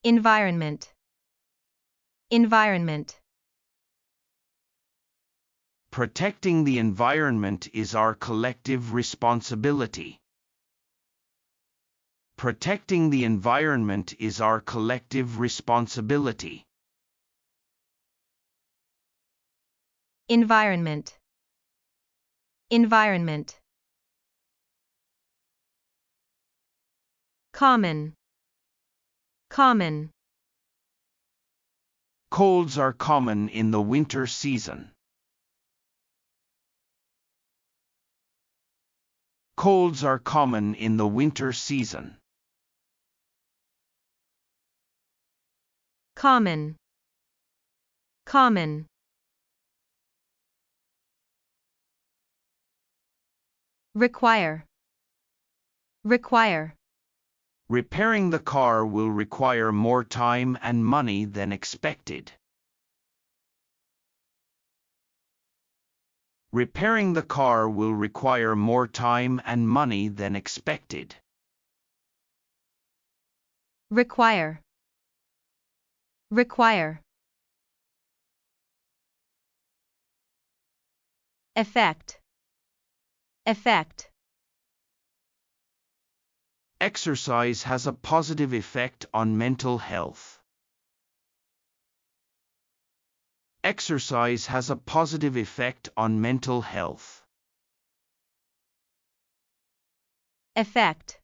environment, environment. Protecting the environment is our collective responsibility. Protecting the environment is our collective responsibility. Environment, environment. Common, common. Colds are common in the winter season. Colds are common in the winter season. Common, common. Require, require. Repairing the car will require more time and money than expected. Repairing the car will require more time and money than expected. Require, require. Effect, effect. Exercise has a positive effect on mental health. Exercise has a positive effect on mental health. Effect,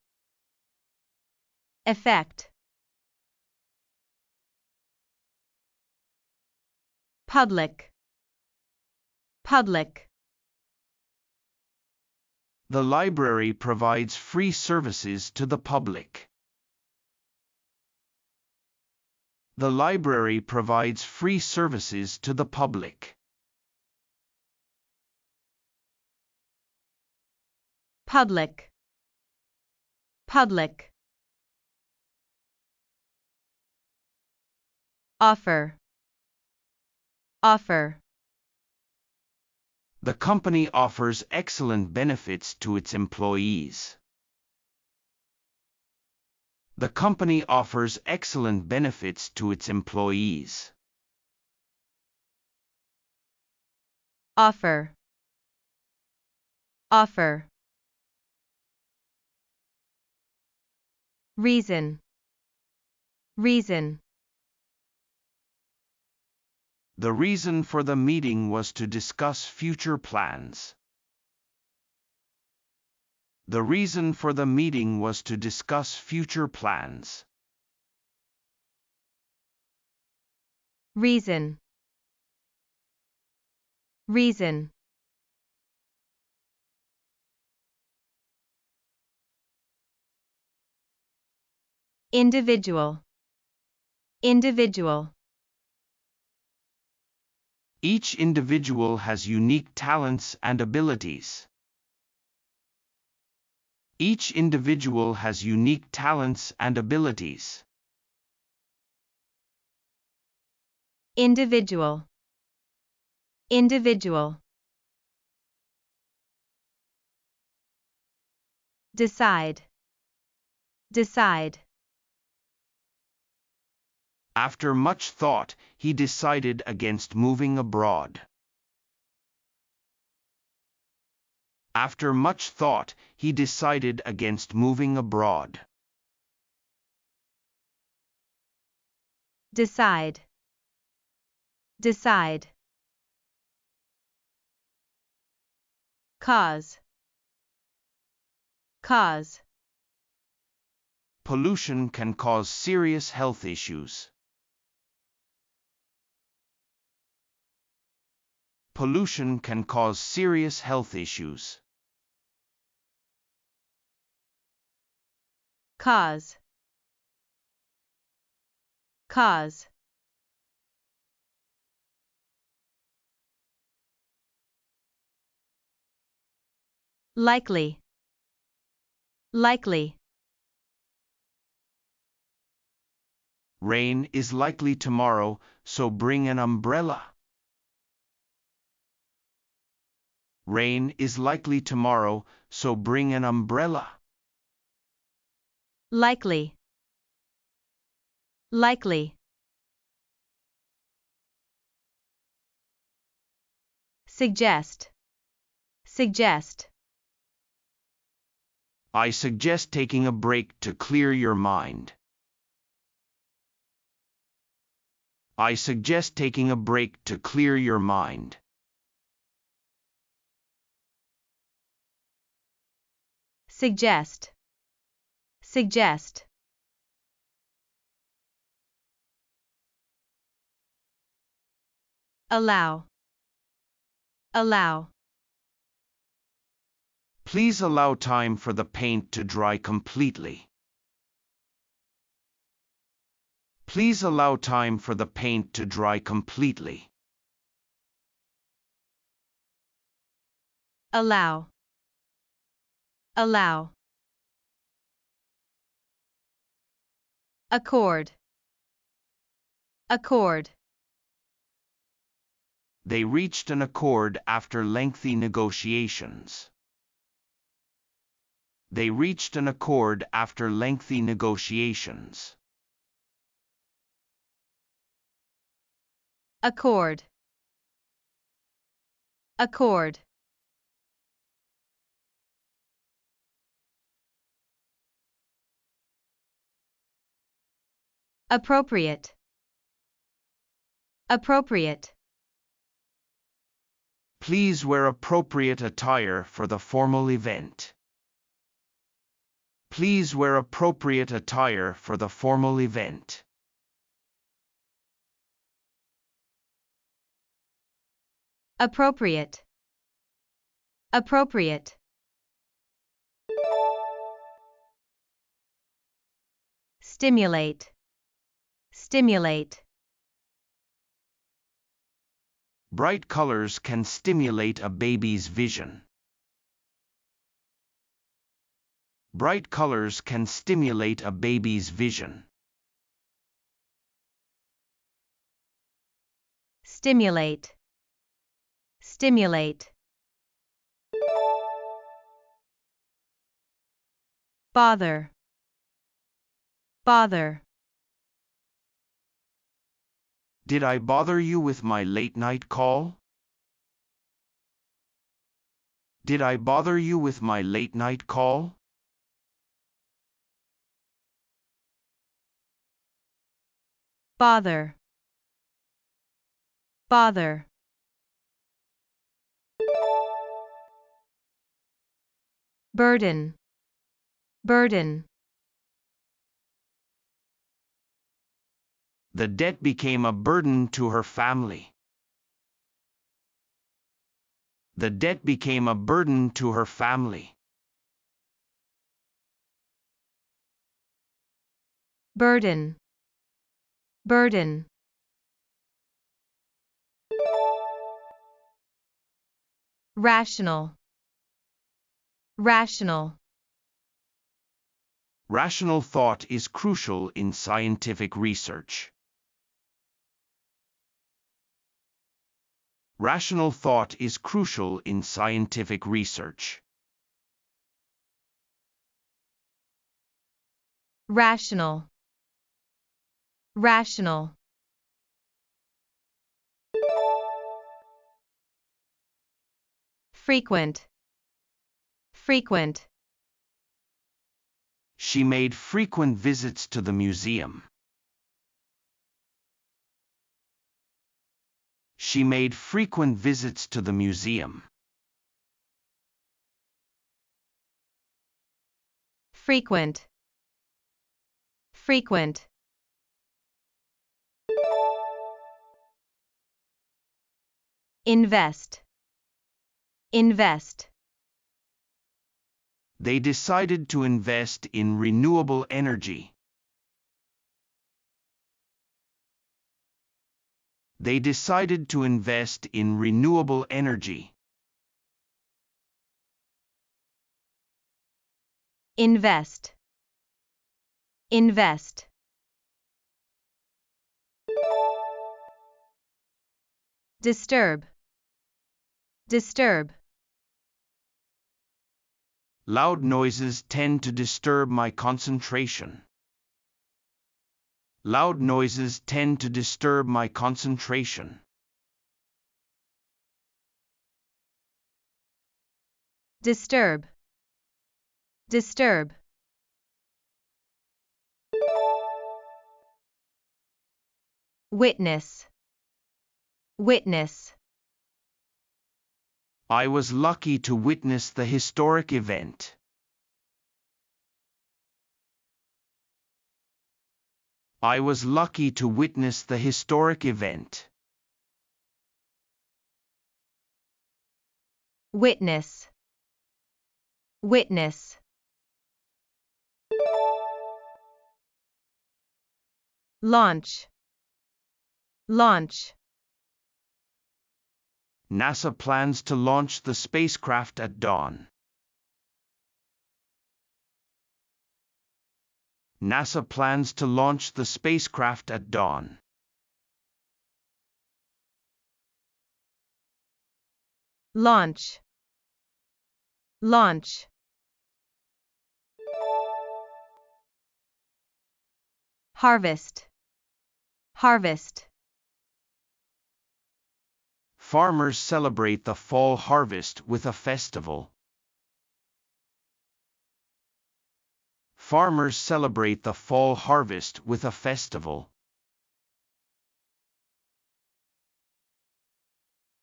effect. Public, public. The library provides free services to the public. The library provides free services to the public. Public, public. Offer, offer. The company offers excellent benefits to its employees. The company offers excellent benefits to its employees. Offer, offer. Reason, reason. The reason for the meeting was to discuss future plans. The reason for the meeting was to discuss future plans. Reason, reason. Individual, individual. Each individual has unique talents and abilities. Each individual has unique talents and abilities. Individual, individual. Decide, decide. After much thought, he decided against moving abroad. After much thought, he decided against moving abroad. Decide, decide. Cause, cause. Pollution can cause serious health issues. Pollution can cause serious health issues. Cause, cause. Likely, likely. Rain is likely tomorrow, so bring an umbrella. Rain is likely tomorrow, so bring an umbrella. Likely, likely, suggest, suggest, I suggest taking a break to clear your mind. I suggest taking a break to clear your mind. suggest, suggest, allow, allow, Please allow time for the paint to dry completely. Please allow time for the paint to dry completely. allow, allow, accord, accord, They reached an accord after lengthy negotiations. They reached an accord after lengthy negotiations. accord, accord, appropriate, appropriate, Please wear appropriate attire for the formal event. Please wear appropriate attire for the formal event. appropriate, appropriate, stimulate, stimulate, Bright colors can stimulate a baby's vision. Bright colors can stimulate a baby's vision. stimulate, stimulate, bother, bother, Did I bother you with my late-night call? Did I bother you with my late-night call? bother, bother, burden, burden, The debt became a burden to her family. The debt became a burden to her family. burden, burden, rational, rational, Rational thought is crucial in scientific research. Rational thought is crucial in scientific research. rational, rational, frequent, frequent, She made frequent visits to the museum. She made frequent visits to the museum. frequent, frequent, invest, invest, They decided to invest in renewable energy. They decided to invest in renewable energy. invest, invest, disturb, disturb, Loud noises tend to disturb my concentration. Loud noises tend to disturb my concentration. Disturb. Disturb. Witness. Witness. I was lucky to witness the historic event. I was lucky to witness the historic event. Witness. Witness. Launch. Launch. NASA plans to launch the spacecraft at dawn. NASA plans to launch the spacecraft at dawn. Launch. Launch. Harvest. Harvest. Farmers celebrate the fall harvest with a festival. Farmers celebrate the fall harvest with a festival.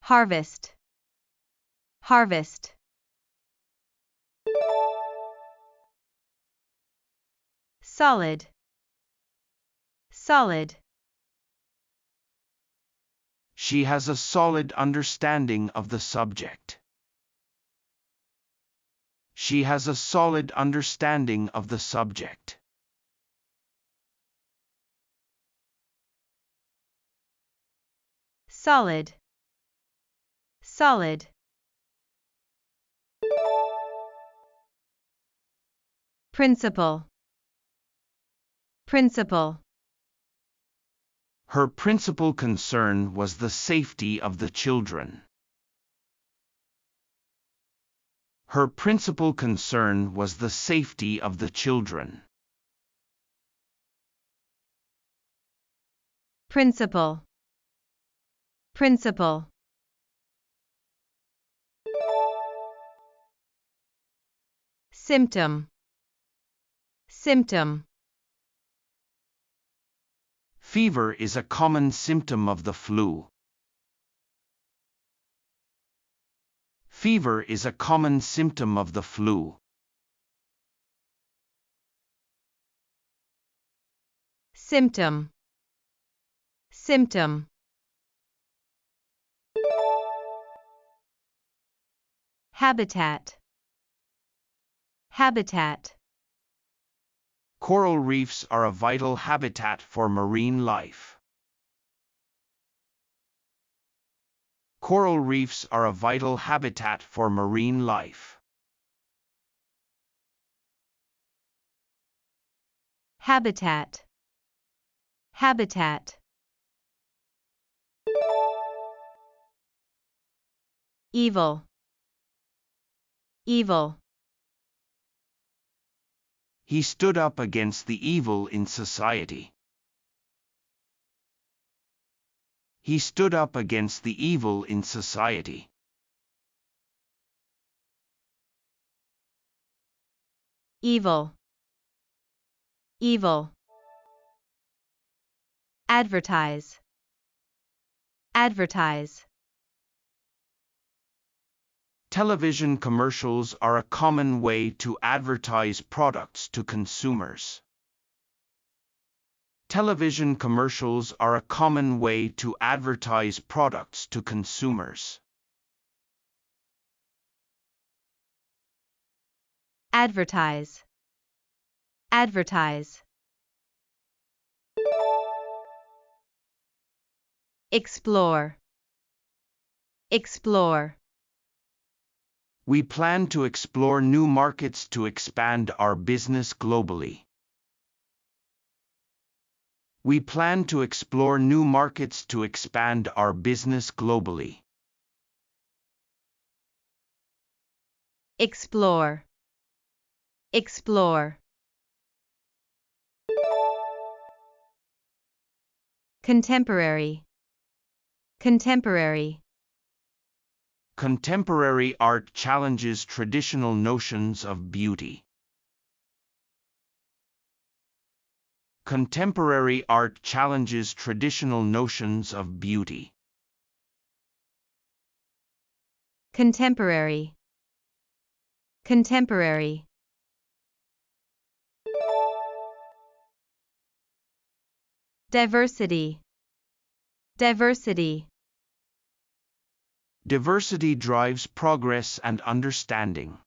Harvest. Harvest. Solid. Solid. She has a solid understanding of the subject. She has a solid understanding of the subject. Solid. Solid. Principle. Principle. Her principal concern was the safety of the children. Her principal concern was the safety of the children. Principle. Principle. Symptom. Symptom. Fever is a common symptom of the flu. Fever is a common symptom of the flu. Symptom. Symptom. Habitat. Habitat. Coral reefs are a vital habitat for marine life. Coral reefs are a vital habitat for marine life. Habitat. Habitat. Evil. Evil. He stood up against the evil in society. He stood up against the evil in society. Evil. Evil. Advertise. Advertise. Television commercials are a common way to advertise products to consumers. Television commercials are a common way to advertise products to consumers. Advertise. Advertise. Explore. Explore. We plan to explore new markets to expand our business globally. We plan to explore new markets to expand our business globally. Explore. Explore. contemporary, contemporary, Contemporary art challenges traditional notions of beauty. Contemporary art challenges traditional notions of beauty. contemporary, contemporary, diversity, diversity, Diversity drives progress and understanding.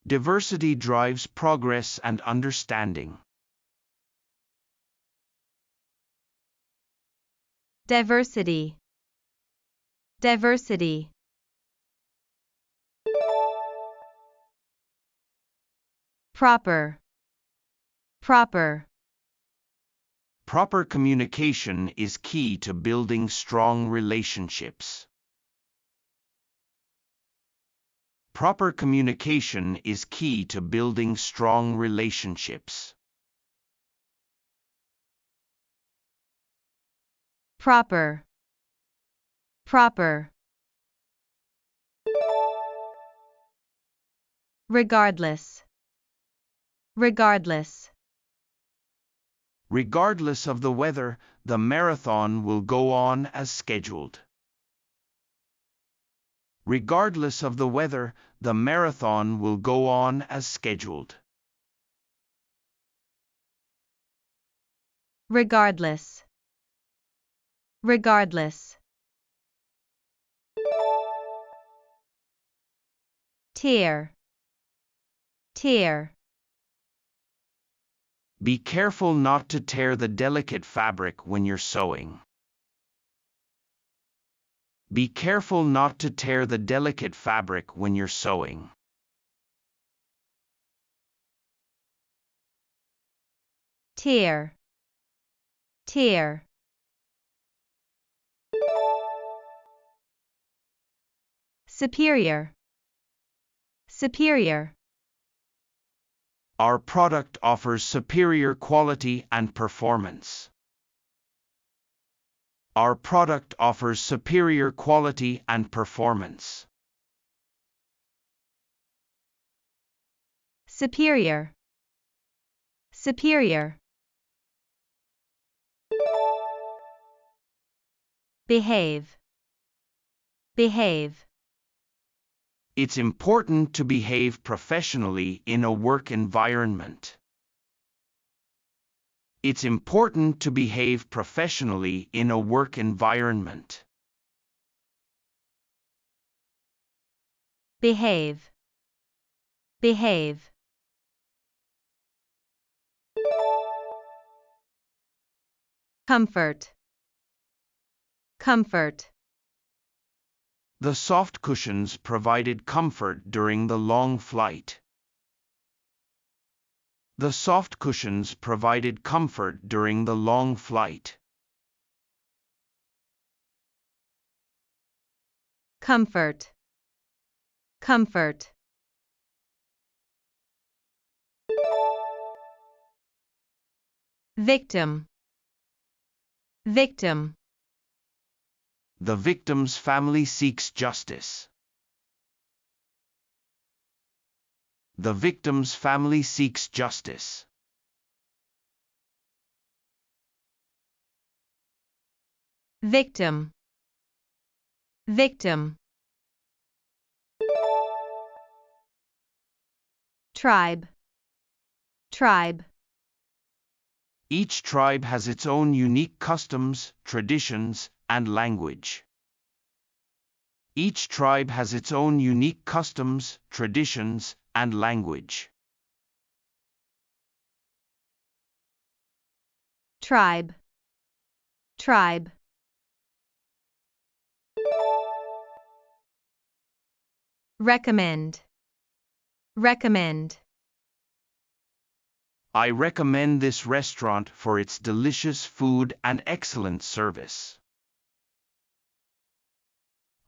Diversity drives progress and understanding. diversity, diversity, proper, proper, Proper communication is key to building strong relationships. Proper communication is key to building strong relationships. proper, proper, regardless, regardless, Regardless of the weather, the marathon will go on as scheduled. Regardless of the weather, the marathon will go on as scheduled. regardless, regardless, tear, tear, Be careful not to tear the delicate fabric when you're sewing. Be careful not to tear the delicate fabric when you're sewing. tear, tear, superior, superior, Our product offers superior quality and performance. Our product offers superior quality and performance. superior, superior, behave, behave, It's important to behave professionally in a work environment. It's important to behave professionally in a work environment. behave, behave, comfort, comfort, The soft cushions provided comfort during the long flight. The soft cushions provided comfort during the long flight. comfort, comfort, victim, victim, The victim's family seeks justice. The victim's family seeks justice. victim, victim, tribe, tribe, Each tribe has its own unique customs, traditions, and language. Each tribe has its own unique customs, traditions, and language. tribe, tribe, recommend, recommend, I recommend this restaurant for its delicious food and excellent service.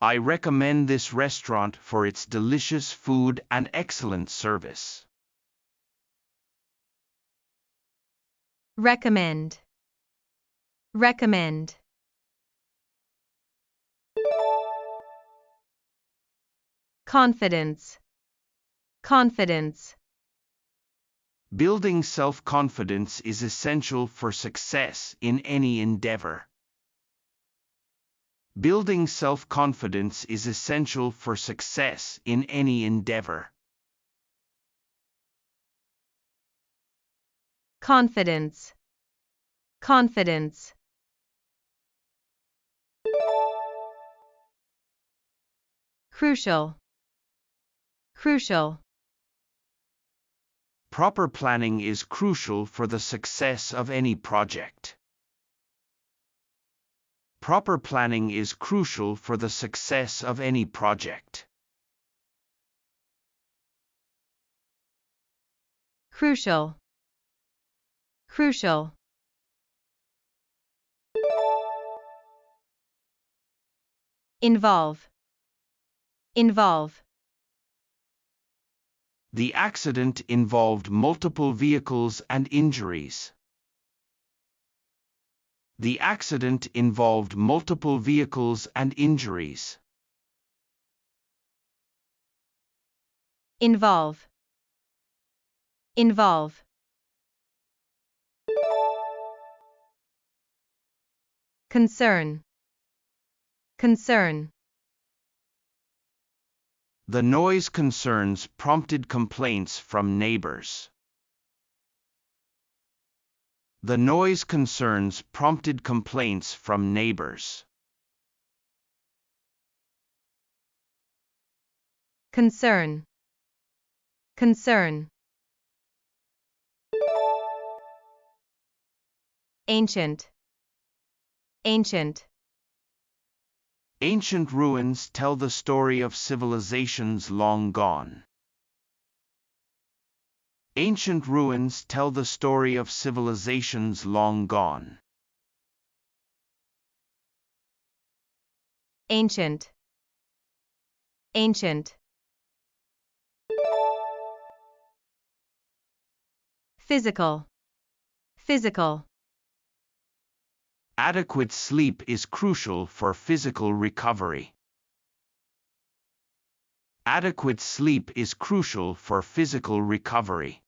I recommend this restaurant for its delicious food and excellent service. recommend, recommend. Confidence, confidence. Building self-confidence is essential for success in any endeavor. Building self-confidence is essential for success in any endeavor. Confidence, confidence. Crucial, crucial. Proper planning is crucial for the success of any project. Proper planning is crucial for the success of any project. Crucial, crucial. Involve, involve. The accident involved multiple vehicles and injuries. The accident involved multiple vehicles and injuries. Involve, involve. Concern, concern. The noise concerns prompted complaints from neighbors. The noise concerns prompted complaints from neighbors. Concern, concern. Ancient, ancient. Ancient ruins tell the story of civilizations long gone. Ancient ruins tell the story of civilizations long gone. Ancient, ancient. Physical, physical. Adequate sleep is crucial for physical recovery. Adequate sleep is crucial for physical recovery.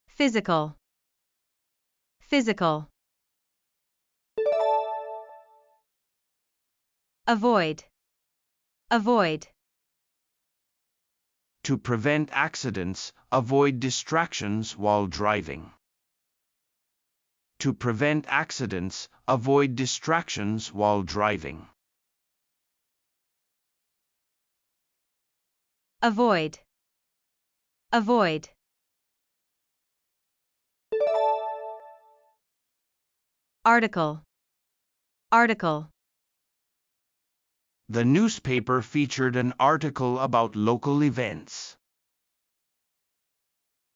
Physical, physical. Avoid, avoid. To prevent accidents, avoid distractions while driving. To prevent accidents, avoid distractions while driving. Avoid, avoid. Article, article. The newspaper featured an article about local events.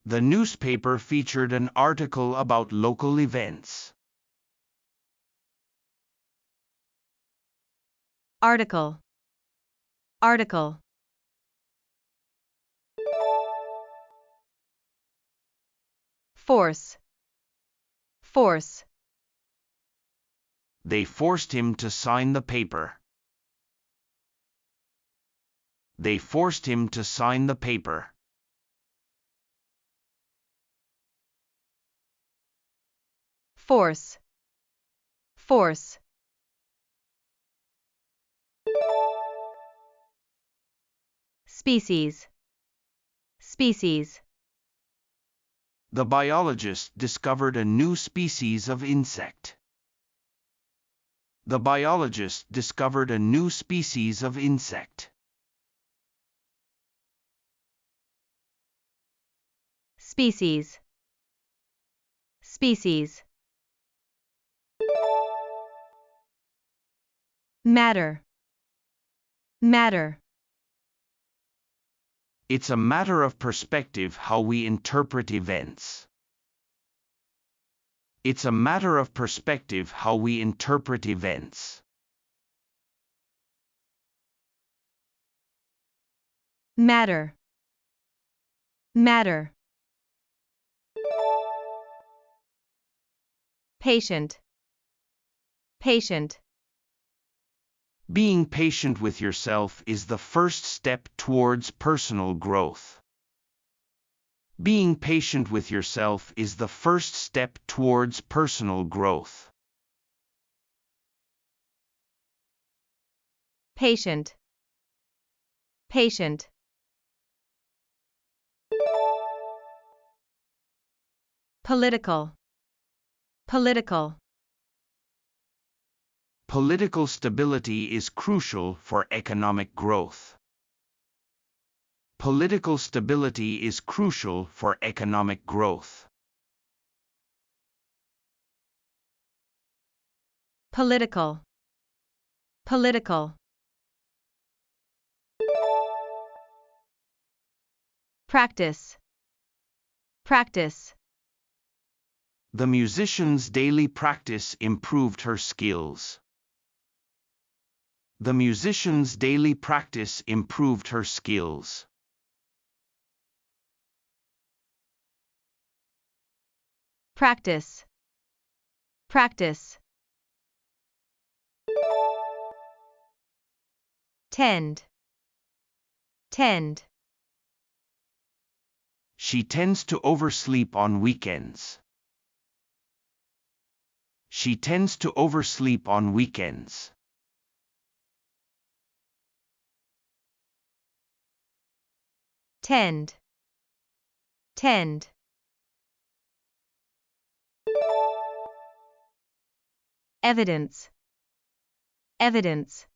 The newspaper featured an article about local events. Article, article. Force, force. They forced him to sign the paper. They forced him to sign the paper. Force, force. Species, species. The biologist discovered a new species of insect. The biologist discovered a new species of insect. Species, species. Matter, matter. It's a matter of perspective how we interpret events. It's a matter of perspective how we interpret events. Matter, matter, patient, patient, Being patient with yourself is the first step towards personal growth. Being patient with yourself is the first step towards personal growth. patient, patient, political, political, Political stability is crucial for economic growth. Political stability is crucial for economic growth. political, political, practice, practice, The musician's daily practice improved her skills. The musician's daily practice improved her skills. practice, practice, tend, tend, She tends to oversleep on weekends. She tends to oversleep on weekends. tend, tend, evidence, evidence,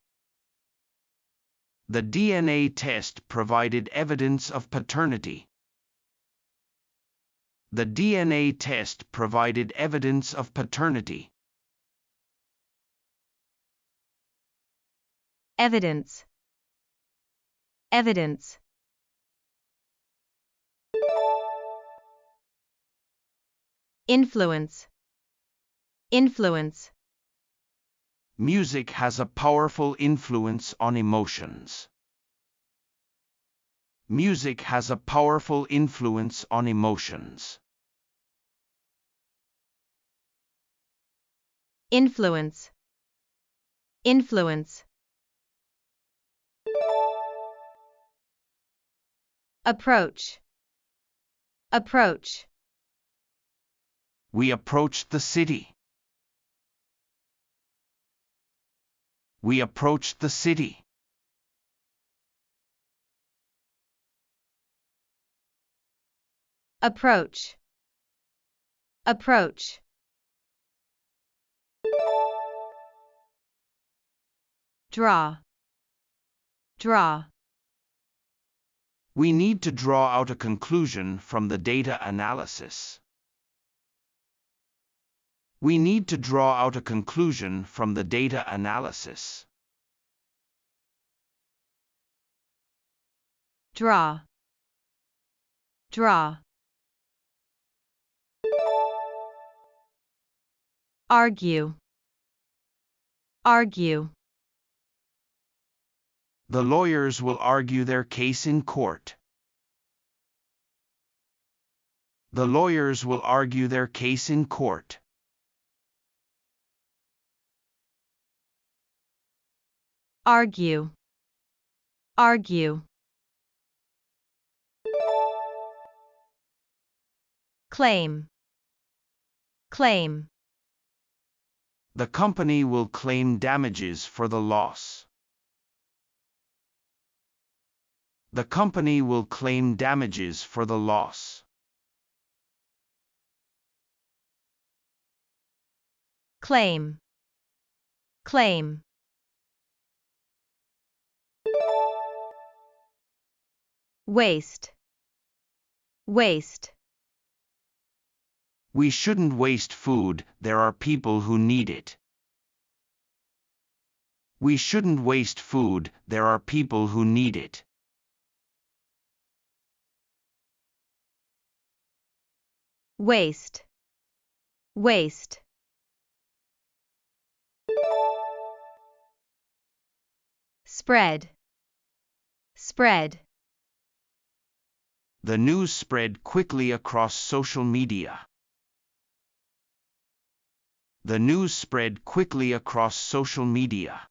The DNA test provided evidence of paternity. The DNA test provided evidence of paternity. evidence, evidence, influence, influence, Music has a powerful influence on emotions. Music has a powerful influence on emotions. influence, influence, approach, approach, We approached the city. We approached the city. approach, approach, draw, draw, We need to draw out a conclusion from the data analysis. We need to draw out a conclusion from the data analysis. draw, draw, argue, argue, The lawyers will argue their case in court. The lawyers will argue their case in court. argue, argue, claim, claim, The company will claim damages for the loss. The company will claim damages for the loss. claim, claim, waste, waste, We shouldn't waste food, there are people who need it. We shouldn't waste food, there are people who need it. waste, waste, spread, spread, The news spread quickly across social media. The news spread quickly across social media.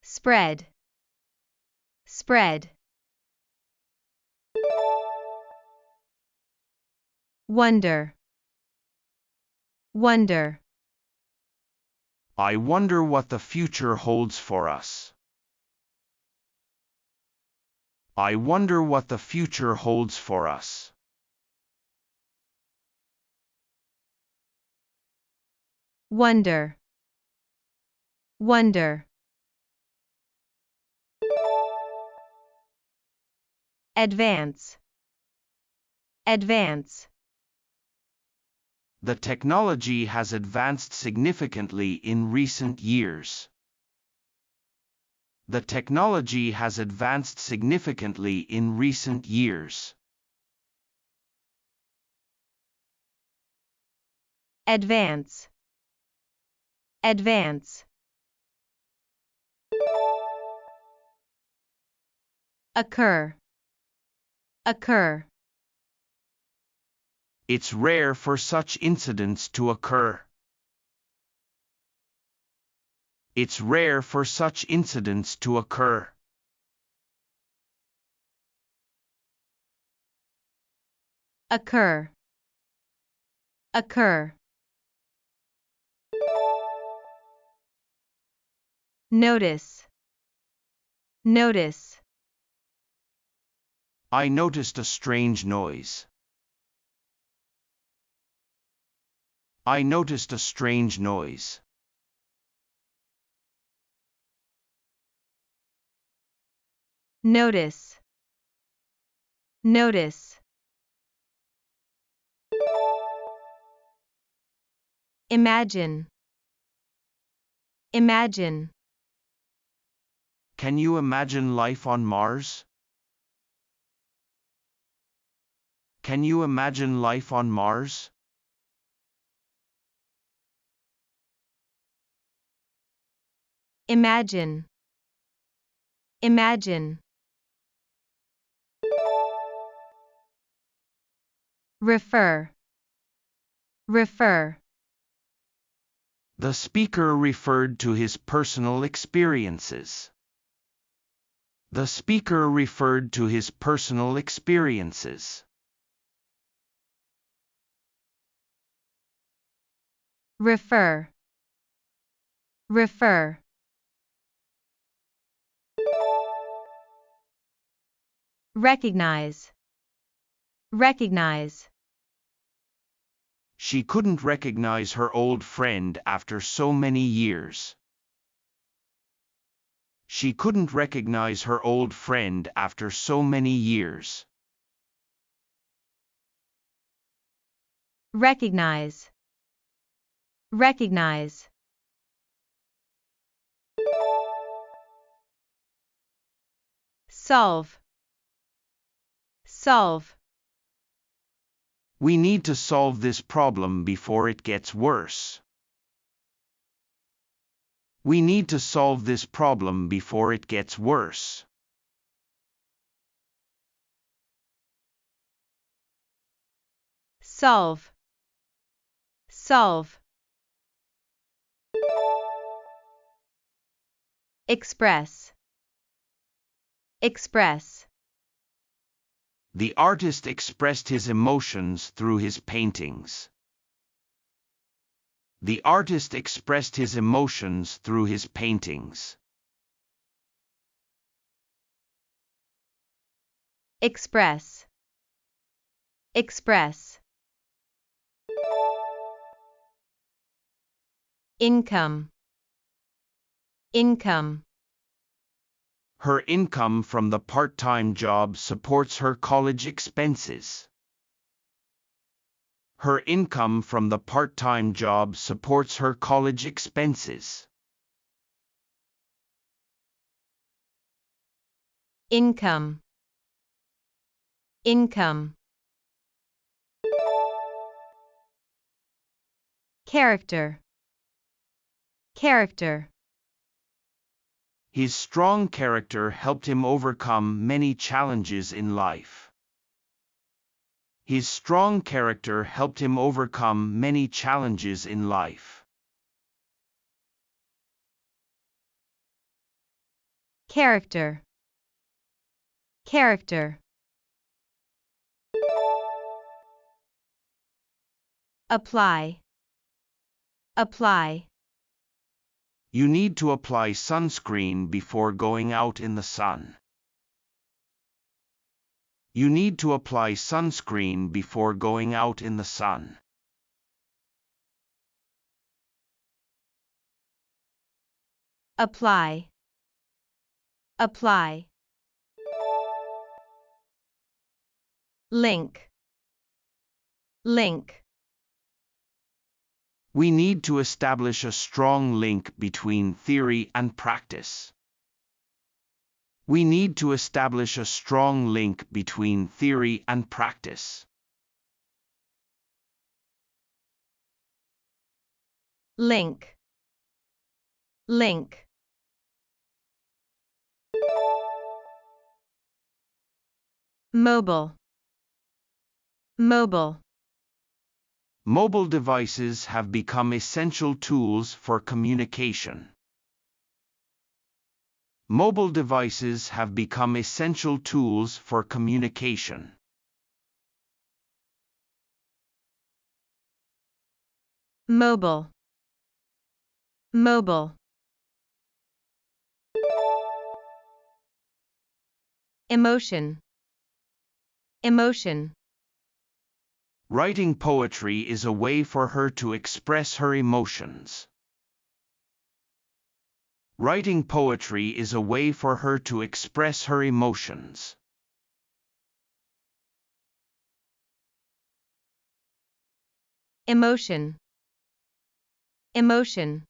Spread. Spread. Wonder. Wonder. I wonder what the future holds for us. I wonder what the future holds for us. Wonder. Wonder. Advance. Advance. The technology has advanced significantly in recent years. The technology has advanced significantly in recent years. Advance. Advance. Occur. Occur. It's rare for such incidents to occur. It's rare for such incidents to occur. Occur. Occur. Notice. Notice. I noticed a strange noise. I noticed a strange noise. Notice. Notice. Imagine. Imagine. Can you imagine life on Mars? Can you imagine life on Mars? Imagine. Imagine. Refer. Refer. The speaker referred to his personal experiences. The speaker referred to his personal experiences. Refer. Refer. Recognize. Recognize. She couldn't recognize her old friend after so many years. She couldn't recognize her old friend after so many years. Recognize. Recognize. Solve. Solve. We need to solve this problem before it gets worse. We need to solve this problem before it gets worse. Solve. Solve. Express. Express. The artist expressed his emotions through his paintings. The artist expressed his emotions through his paintings. Express. Express. Income. Income. Her income from the part-time job supports her college expenses. Her income from the part-time job supports her college expenses. Income. Income. Character. Character. His strong character helped him overcome many challenges in life. His strong character helped him overcome many challenges in life. Character. Character. Apply. Apply. You need to apply sunscreen before going out in the sun. You need to apply sunscreen before going out in the sun. Apply. Apply. Link. Link. We need to establish a strong link between theory and practice. We need to establish a strong link between theory and practice. Link. Link. Mobile. Mobile. Mobile devices have become essential tools for communication. Mobile devices have become essential tools for communication. Mobile. Mobile. Emotion. Emotion. Writing poetry is a way for her to express her emotions. Writing poetry is a way for her to express her emotions. Emotion. Emotion.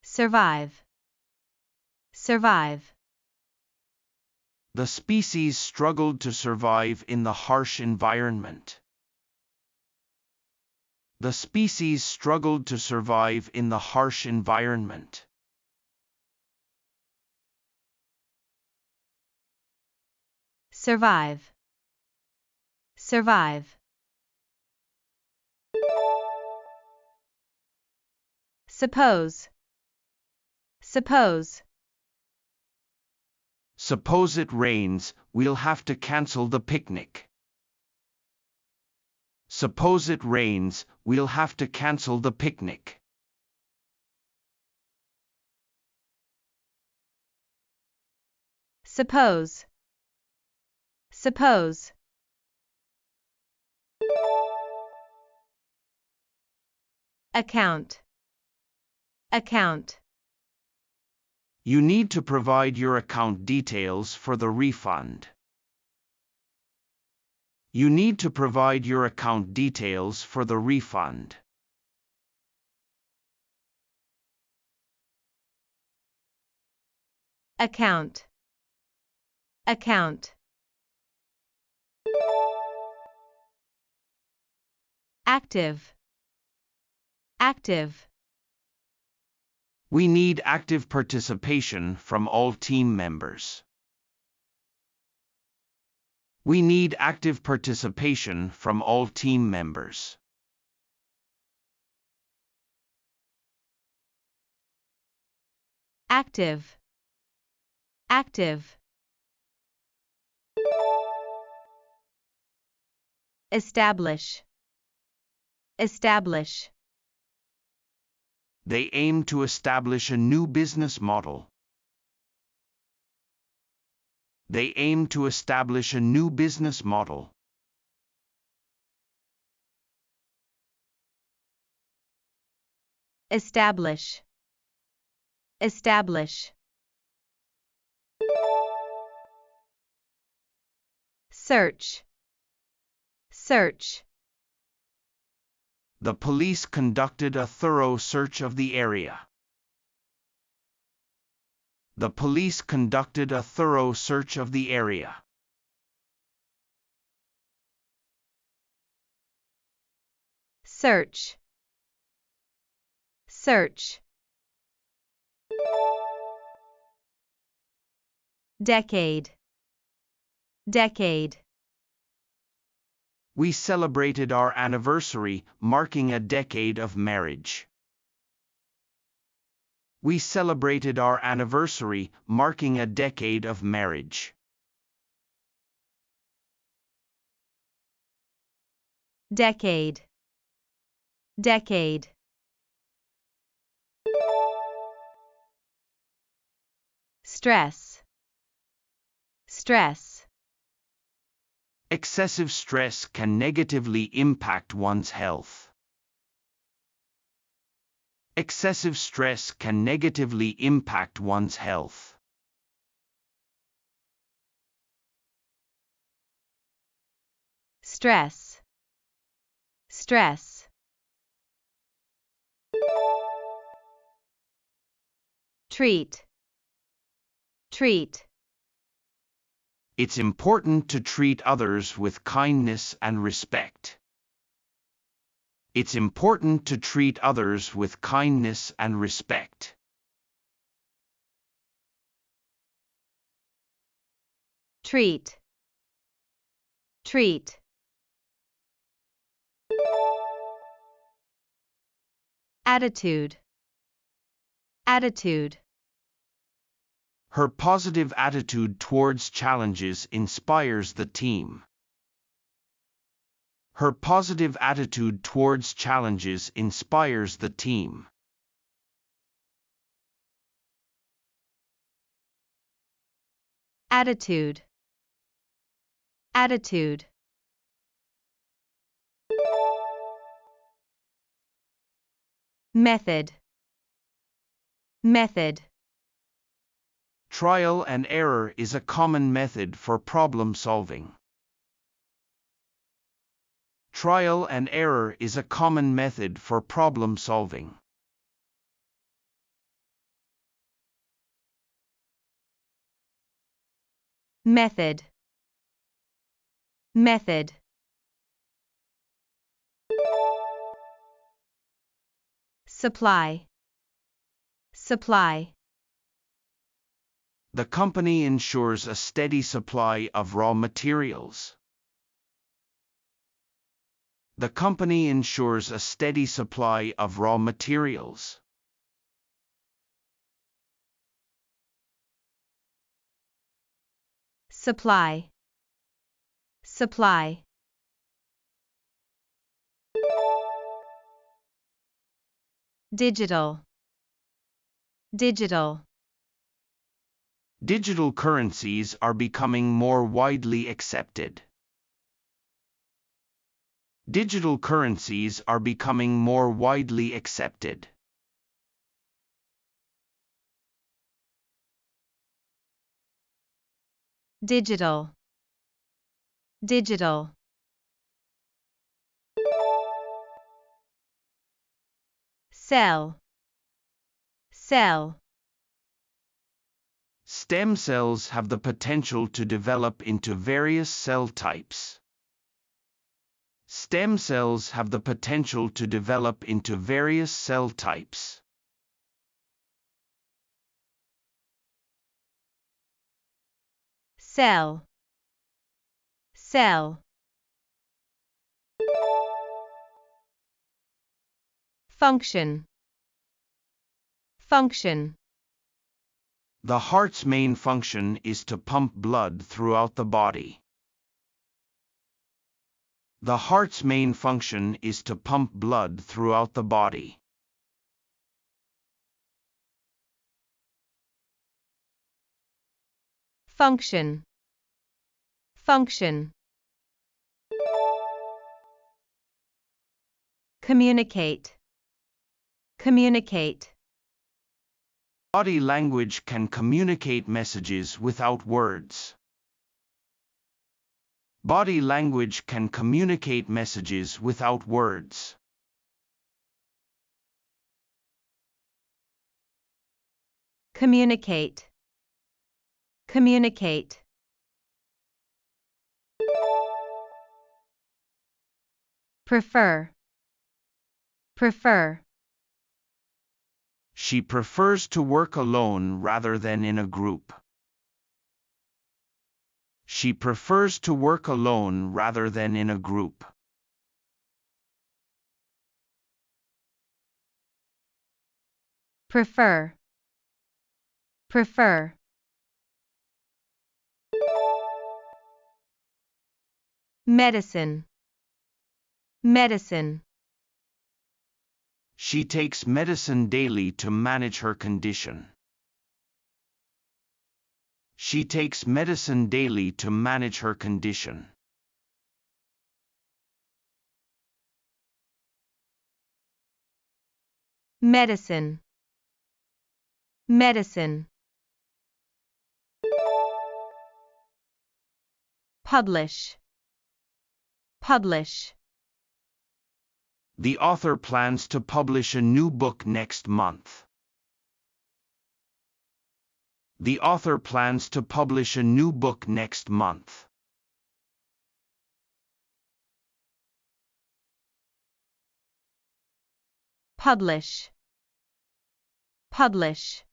Survive. Survive. The species struggled to survive in the harsh environment. The species struggled to survive in the harsh environment. Survive. Survive. Suppose. Suppose. Suppose it rains, we'll have to cancel the picnic. Suppose it rains, we'll have to cancel the picnic. Suppose. Suppose. Account. Account. You need to provide your account details for the refund. You need to provide your account details for the refund. Account. Account. Active. Active. We need active participation from all team members. We need active participation from all team members. Active. Active. Establish. Establish. They aim to establish a new business model. They aim to establish a new business model. Establish. Establish. Search. Search. The police conducted a thorough search of the area. The police conducted a thorough search of the area. Search. search, decade, decade, We celebrated our anniversary, marking a decade of marriage. We celebrated our anniversary, marking a decade of marriage. decade, decade, stress, stress, Excessive stress can negatively impact one's health. Excessive stress can negatively impact one's health. stress, stress, treat, treat, It's important to treat others with kindness and respect. It's important to treat others with kindness and respect. treat, treat, attitude, attitude, Her positive attitude towards challenges inspires the team. Her positive attitude towards challenges inspires the team. attitude, attitude, method, method, Trial and error is a common method for problem solving. Trial and error is a common method for problem solving. method, method, supply, supply, The company ensures a steady supply of raw materials. The company ensures a steady supply of raw materials. supply, supply, digital, digital, Digital currencies are becoming more widely accepted. Digital currencies are becoming more widely accepted. digital, digital, cell, cell, Stem cells have the potential to develop into various cell types. Stem cells have the potential to develop into various cell types. cell, cell, function, function, The heart's main function is to pump blood throughout the body. The heart's main function is to pump blood throughout the body. function, function, communicate, communicate, Body language can communicate messages without words. Body language can communicate messages without words. communicate, communicate, prefer, prefer, She prefers to work alone rather than in a group. She prefers to work alone rather than in a group. Prefer. Prefer. Medicine. Medicine. She takes medicine daily to manage her condition. She takes medicine daily to manage her condition. Medicine. Medicine. Publish. Publish. The author plans to publish a new book next month. The author plans to publish a new book next month. Publish. Publish.